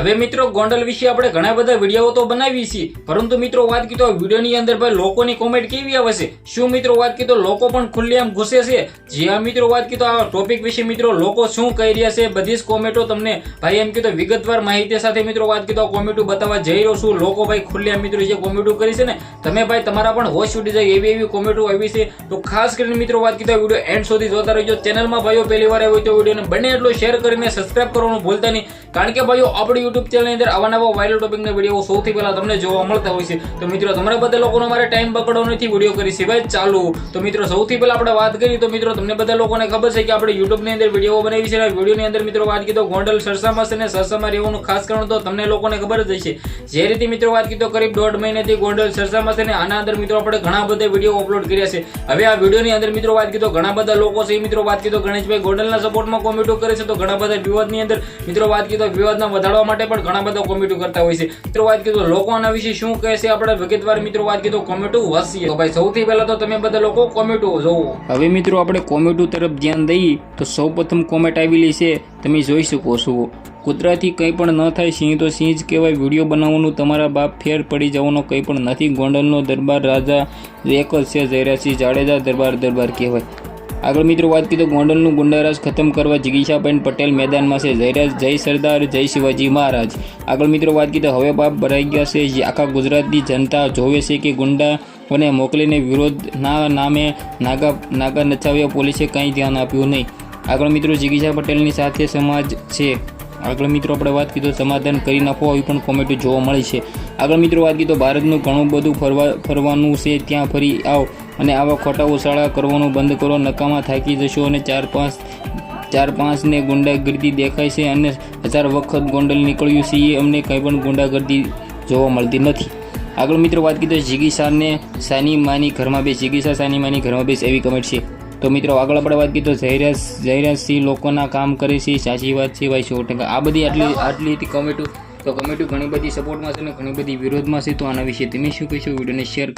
હવે મિત્રો ગોંડલ વિશે આપણે ઘણા બધા વિડીયો તો બનાવી છે, પરંતુ મિત્રો વાત કીધો વિડીયોની અંદર ભાઈ લોકોની કોમેન્ટ કેવી આવે છે, શું મિત્રો વાત કીધો લોકો પણ ખુલ્લેઆમ ઘૂસે છે, જ્યાં મિત્રો વાત કીધો આ ટોપિક વિશે મિત્રો લોકો શું કહી રહ્યા છે, બધી જ કોમેન્ટો તમને ભાઈ એમ કીધો વિગતવાર માહિતી સાથે મિત્રો વાત કીધો કોમેન્ટો બતાવવા જઈ રહ્યો છું। લોકો ભાઈ ખુલ્લેઆમ મિત્રો જે કોમેન્ટો કરી છે ને તમે ભાઈ તમારા પણ હોશ ઉડી જાય એવી કોમેન્ટો આવી છે, તો ખાસ કરીને મિત્રો વાત કીધો વિડીયો એન્ડ સુધી જોતા રહેજો। ચેનલમાં ભાઈઓ પહેલી વાર આવ્યો તો વિડીયોને બને એટલો શેર કરીને સબસ્ક્રાઇબ કરવાનું ભૂલતા નહીં, કારણ કે ભાઈઓ આપણી YouTube ચેનલની અંદર આવા નવા વાયરલ ટોપિકના વિડીયો સૌથી પહેલા તમને જોવા મળતા હોય છે। તો મિત્રો તમારા બધા લોકોનો મારે ટાઈમ બગાડવો નથી, વિડીયો કરી સિવાય ચાલુ। તો મિત્રો સૌથી પહેલા આપણે વાત કરી તો મિત્રો તમને બધા લોકોને ખબર છે કે આપણે YouTube ની અંદર વિડીયો બનાવી છે, વિડીયોની અંદર મિત્રો વાત કીધો ગોંડલ સરસામાં છે ને સરસામાં રહેવાનું ખાસ કારણ તો તમને લોકોને ખબર જ હશે। જે રીતે મિત્રો વાત કીધો કરીબ 1.5 મહિનાથી ગોંડલ સરસામાં છે ને આના અંદર મિત્રો આપણે ઘણા બધા વિડીયો અપલોડ કર્યા છે। હવે આ વિડીયોની અંદર મિત્રો વાત કીધો ઘણા બધા લોકો છે મિત્રો વાત કીધો ગણેશભાઈ ગોંડલના સપોર્ટમાં કોમેન્ટો કરે છે, તો ઘણા બધા વિવાદની અંદર મિત્રો વાત કીધો વિવાદના વધારવા માટે પણ ઘણા બધા કોમેન્ટો કરતા હોય છે। મિત્રો વાત કીધો લોકો આના વિશે શું કહે છે આપણે વિગતવાર મિત્રો વાત કીધો કોમેન્ટો વાંચીએ। તો ભાઈ સૌથી પહેલા તો તમે બધા લોકો કોમેન્ટો જોવો। હવે મિત્રો આપણે કોમેન્ટો તરફ ધ્યાન દઈએ તો સૌપ્રથમ કોમેન્ટ આવેલી છે, તમે જોઈ શકો છો, કૂતરાથી કંઈ પણ ન થાય, સિંહ તો સિંહ જ કહેવાય, વિડીયો બનાવવાનું તમારા બાપ ફેર પડી જવાનો કંઈ પણ નથી, ગોંડલનો દરબાર રાજા એક જ છે, જયરાજસિંહ જાડેજા દરબાર કહેવાય। આગળ મિત્રો વાત કીધો ગોંડલનું ગુંડારાજ ખતમ કરવા જિગીશાબેન પટેલ મેદાનમાં છે, જયરાજ જય સરદાર જય શિવાજી મહારાજ। આગળ મિત્રો વાત કીધો હવે બાપ ભરાઈ ગયા છે, આખા ગુજરાતની જનતા જોવે છે કે ગુંડાઓને મોકલીને વિરોધના નામે નાગા નચાવ્યા, પોલીસે કંઈ ધ્યાન આપ્યું નહીં। આગળ મિત્રો જિગીશા પટેલની સાથે સમાજ છે। આગળ મિત્રો આપણે વાત કીધો સમાધાન કરી નાખો આવી પણ કોમેન્ટો જોવા મળી છે। આગળ મિત્રો વાત કીધો ભારતનું ઘણું બધું ફરવાનું છે, ત્યાં ફરી આવો અને આવા ખોટા ઉછાળા કરવાનું બંધ કરો, નકામાં થાકી જશો અને ચાર પાંચને ગુંડાગર્દી દેખાય છે અને 1000 વખત ગોંડલ નીકળ્યું છે, અમને કંઈ પણ ગુંડાગર્દી જોવા મળતી નથી। આગળ મિત્રો વાત કીધો જિગીશાને સાની માની ઘરમાં બેસ, જિગીશા સાની માની ઘરમાં બેસ એવી કમેન્ટ છે। તો મિત્રો આગળ આપણે વાત કીધો જયરાજસિંહ લોકોના કામ કરે છે, સાચી વાત છે ભાઈ 100%। આ બધી આટલી હતી કમેન્ટો, તો કમેન્ટો ઘણી બધી સપોર્ટમાં છે ને ઘણી બધી વિરોધમાં છે, તો આના વિશે તમે શું કહેશો વિડીયોને શેર